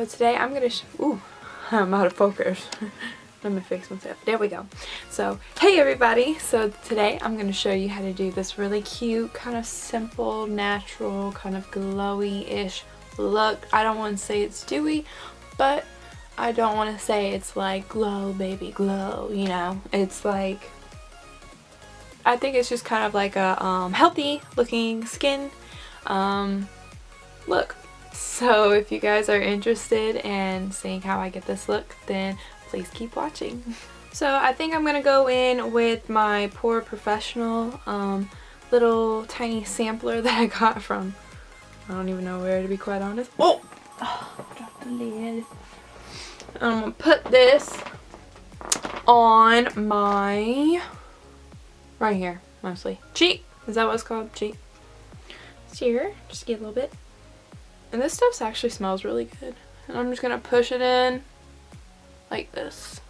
today I'm going to ooh, I'm out of focus. Let me fix myself. There we go. So, hey everybody. So today I'm going to show you how to do this really cute, kind of simple, natural, kind of glowy-ish look. I don't want to say it's dewy, but I don't want to say it's like glow baby glow, you know. It's like, I think it's just kind of like a healthy looking skin look. So if you guys are interested in seeing how I get this look, then please keep watching. So I think I'm gonna go in with my Pore Professional little tiny sampler that I got from, I don't even know where, to be quite honest. Oh, dropped the lid. I'm gonna put this on my, right here, mostly cheek. Is that what it's called? Cheek. It's here, just get a little bit. And this stuff actually smells really good. And I'm just gonna push it in like this.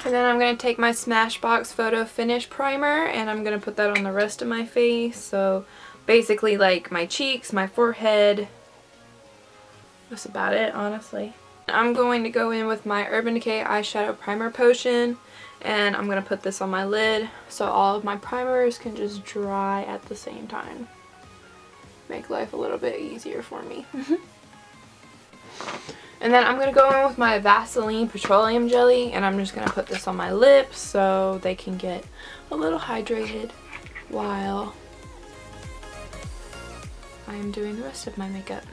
And then I'm going to take my Smashbox Photo Finish Primer and I'm going to put that on the rest of my face. So basically like my cheeks, my forehead. That's about it, honestly. I'm going to go in with my Urban Decay Eyeshadow Primer Potion. And I'm going to put this on my lid so all of my primers can just dry at the same time. Make life a little bit easier for me. And then I'm going to go in with my Vaseline Petroleum Jelly and I'm just going to put this on my lips so they can get a little hydrated while I'm doing the rest of my makeup.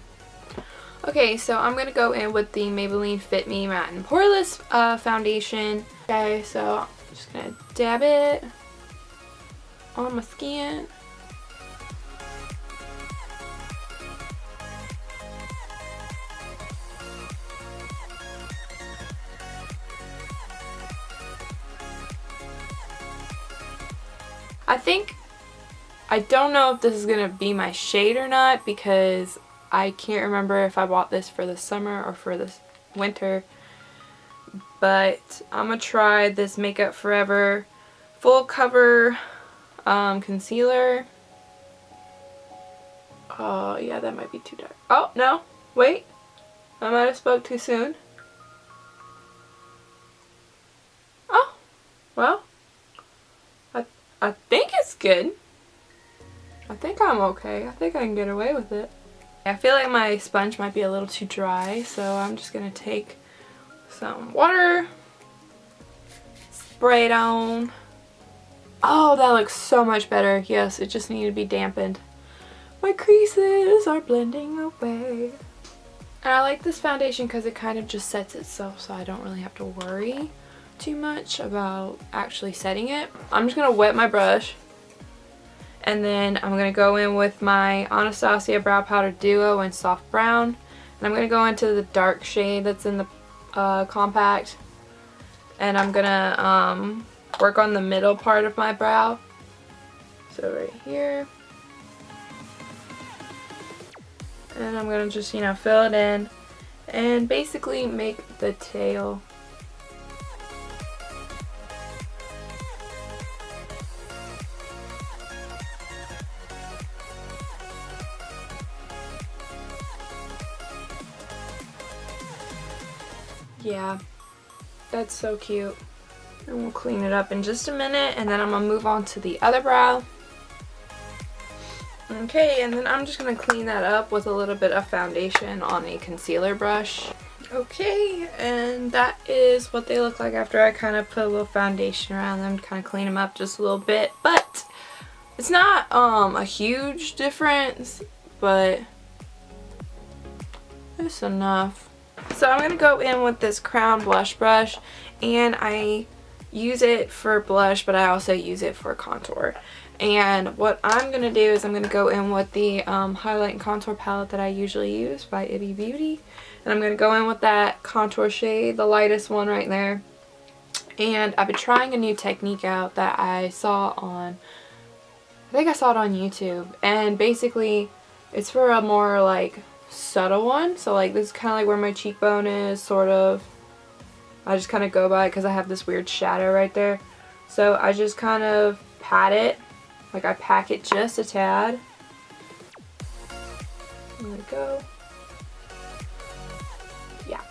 Okay, so I'm going to go in with the Maybelline Fit Me Matte and Poreless foundation. Okay, so I'm just going to dab it on my skin. I don't know if this is going to be my shade or not because I can't remember if I bought this for the summer or for the winter. But I'm going to try this Makeup Forever Full Cover Concealer. Oh yeah, that might be too dark. Oh no, wait. I might have spoke too soon. Oh, well. I think it's good. I think I'm okay. I think I can get away with it. I feel like my sponge might be a little too dry, so I'm just going to take some water, spray it on. Oh, that looks so much better. Yes, it just needed to be dampened. My creases are blending away. And I like this foundation because it kind of just sets itself so I don't really have to worry too much about actually setting it. I'm just going to wet my brush and then I'm going to go in with my Anastasia Brow Powder Duo in Soft Brown and I'm going to go into the dark shade that's in the compact and I'm going to work on the middle part of my brow. So right here. And I'm going to just, you know, fill it in and basically make the tail. Yeah, that's so cute. And we'll clean it up in just a minute and then I'm going to move on to the other brow. Okay, and then I'm just going to clean that up with a little bit of foundation on a concealer brush. Okay, and that is what they look like after I kind of put a little foundation around them to kind of clean them up just a little bit. But it's not a huge difference, but it's enough. So I'm going to go in with this Crown blush brush and I use it for blush but I also use it for contour. And what I'm going to do is I'm going to go in with the highlight and contour palette that I usually use by Ibby Beauty. And I'm going to go in with that contour shade, the lightest one right there. And I've been trying a new technique out that I saw on, I think I saw it on YouTube. And basically it's for a more like subtle one. So like this is kind of like where my cheekbone is, sort of. I just kind of go by it because I have this weird shadow right there. So I just kind of pat it. Like I pack it just a tad. There we go. Yeah.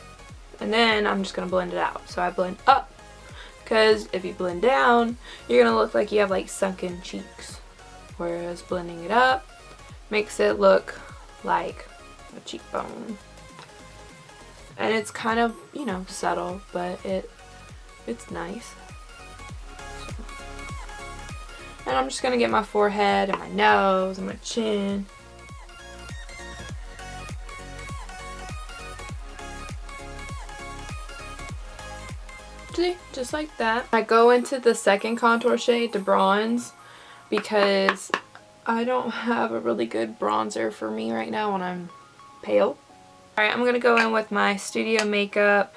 And then I'm just going to blend it out. So I blend up, because if you blend down, you're going to look like you have like sunken cheeks. Whereas blending it up makes it look like a cheekbone. And it's kind of, you know, subtle, but it's nice. And I'm just going to get my forehead and my nose and my chin. See, just like that. I go into the second contour shade, the bronze, because I don't have a really good bronzer for me right now when I'm pale. Alright, I'm going to go in with my Studio Makeup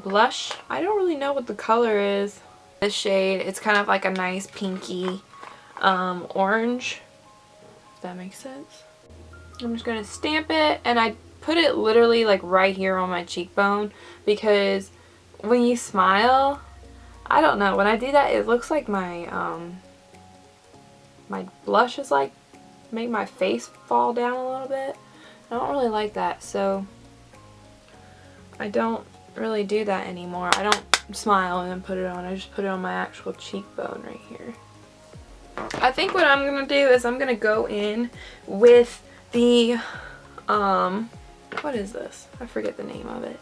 blush. I don't really know what the color is. This shade, it's kind of like a nice pinky orange, if that makes sense. I'm just going to stamp it, and I put it literally like right here on my cheekbone, because when you smile, I don't know, when I do that it looks like my my blush is like make my face fall down a little bit. I don't really like that, so I don't really do that anymore. I don't smile and then put it on. I just put it on my actual cheekbone right here. I think what I'm going to do is I'm going to go in with the, what is this? I forget the name of it.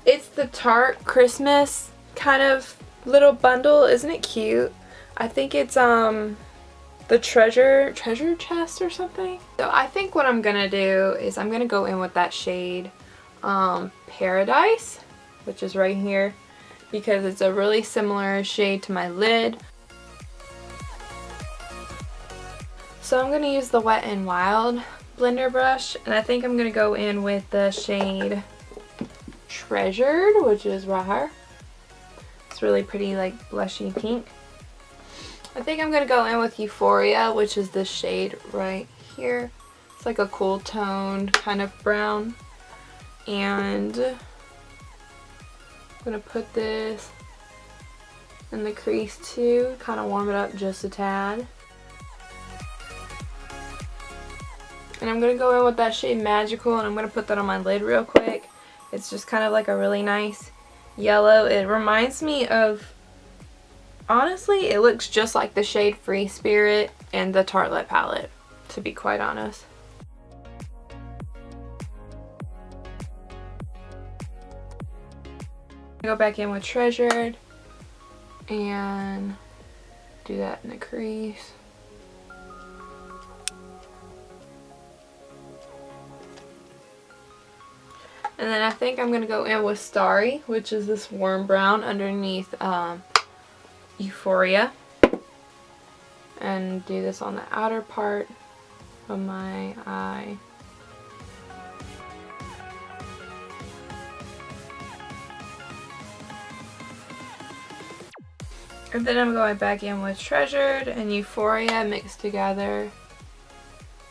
It's the Tarte Christmas kind of little bundle. Isn't it cute? I think it's, the treasure chest or something. So I think what I'm gonna do is I'm gonna go in with that shade Paradise, which is right here, because it's a really similar shade to my lid. So I'm gonna use the Wet n Wild blender brush, and I think I'm gonna go in with the shade Treasured, which is right here. It's really pretty, like blushy pink. I think I'm going to go in with Euphoria, which is this shade right here. It's like a cool toned kind of brown. And I'm going to put this in the crease too, kind of warm it up just a tad. And I'm going to go in with that shade Magical, and I'm going to put that on my lid real quick. It's just kind of like a really nice yellow. It reminds me of, honestly, it looks just like the shade Free Spirit and the Tartelette palette, to be quite honest. Go back in with Treasured and do that in the crease. And then I think I'm going to go in with Starry, which is this warm brown underneath Euphoria, and do this on the outer part of my eye. And then I'm going back in with Treasured and Euphoria mixed together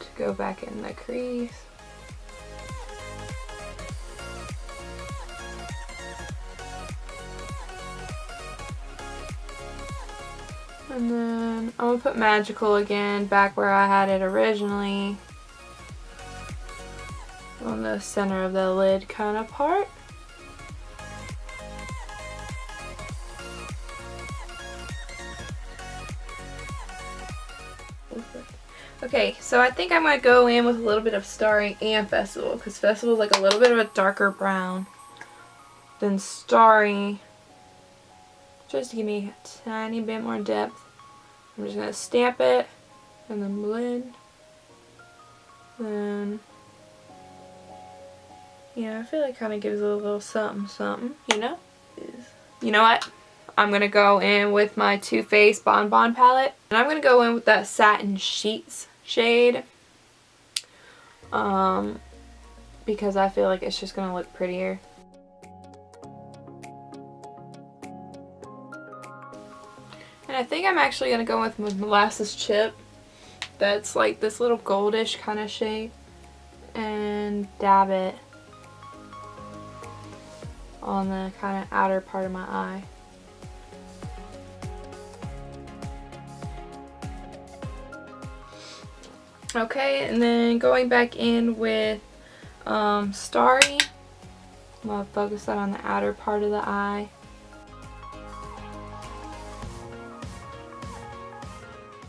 to go back in the crease. And then I'm going to put Magical again back where I had it originally, on the center of the lid kind of part. Okay, so I think I'm going to go in with a little bit of Starry and Festival, because Festival is like a little bit of a darker brown than Starry, just to give me a tiny bit more depth. I'm just going to stamp it and then blend. Then, yeah, I feel like it kind of gives it a little something, something, you know? You know what? I'm going to go in with my Too Faced Bon Bon palette. And I'm going to go in with that Satin Sheets shade. Because I feel like it's just going to look prettier. And I think I'm actually going to go with Molasses Chip. That's like this little goldish kind of shade. And dab it on the kind of outer part of my eye. Okay, and then going back in with Starry. I'm going to focus that on the outer part of the eye.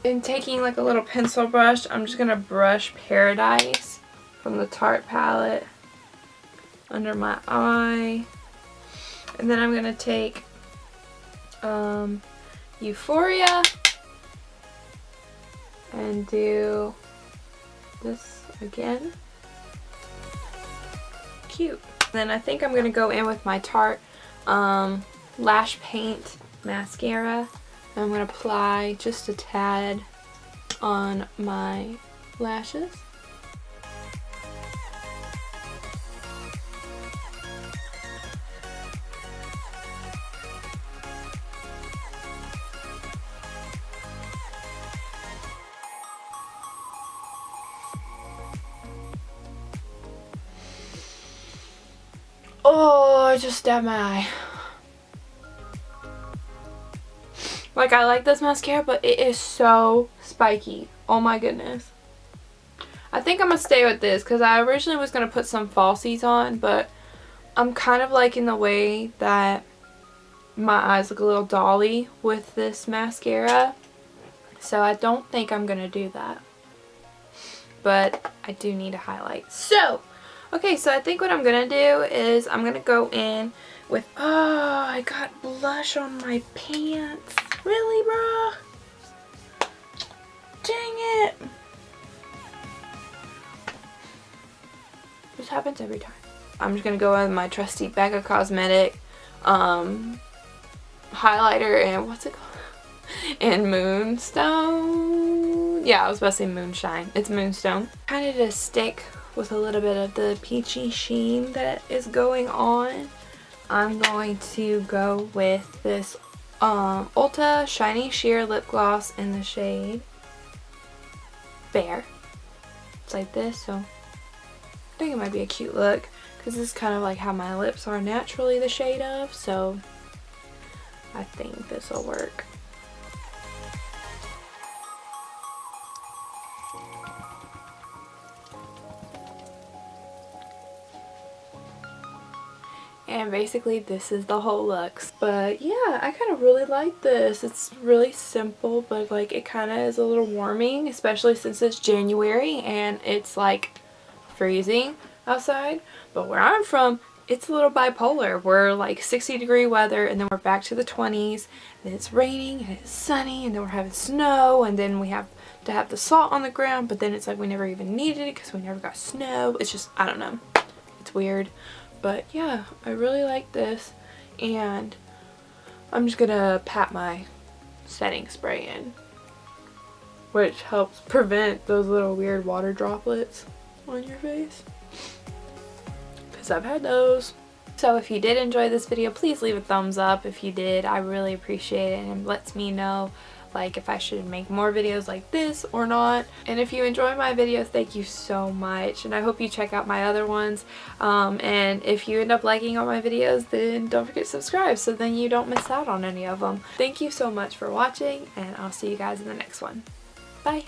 And taking like a little pencil brush, I'm just going to brush Paradise from the Tarte palette under my eye. And then I'm going to take Euphoria and do this again. Cute. Then I think I'm going to go in with my Tarte Lash Paint mascara. I'm going to apply just a tad on my lashes. Oh, I just stabbed my eye. Like, I like this mascara, but it is so spiky. Oh my goodness. I think I'm going to stay with this because I originally was going to put some falsies on, but I'm kind of liking the way that my eyes look a little dolly with this mascara. So I don't think I'm going to do that. But I do need a highlight. So, okay, so I think what I'm going to do is I'm going to go in with, oh, I got blush on my pants. Really, bruh? Dang it. This happens every time. I'm just going to go with my trusty Becca Cosmetic highlighter and what's it called? And Moonstone. Yeah, I was about to say Moonshine. It's Moonstone. Kind of to stick with a little bit of the peachy sheen that is going on. I'm going to go with this Ulta Shiny Sheer Lip Gloss in the shade Bear. It's like this, so I think it might be a cute look because this is kind of like how my lips are naturally the shade of, so I think this will work. And basically this is the whole look. But yeah, I kind of really like this. It's really simple, but like it kind of is a little warming, especially since it's January and it's like freezing outside. But where I'm from, it's a little bipolar. We're like 60-degree weather and then we're back to the 20s and it's raining and it's sunny and then we're having snow and then we have to have the salt on the ground, but then it's like we never even needed it because we never got snow. It's just, I don't know. It's weird. But yeah, I really like this, and I'm just gonna pat my setting spray in, which helps prevent those little weird water droplets on your face, because I've had those. So if you did enjoy this video, please leave a thumbs up. If you did, I really appreciate it, and it lets me know like if I should make more videos like this or not. And if you enjoy my videos, thank you so much, and I hope you check out my other ones. And if you end up liking all my videos, then don't forget to subscribe so then you don't miss out on any of them. Thank you so much for watching, and I'll see you guys in the next one. Bye!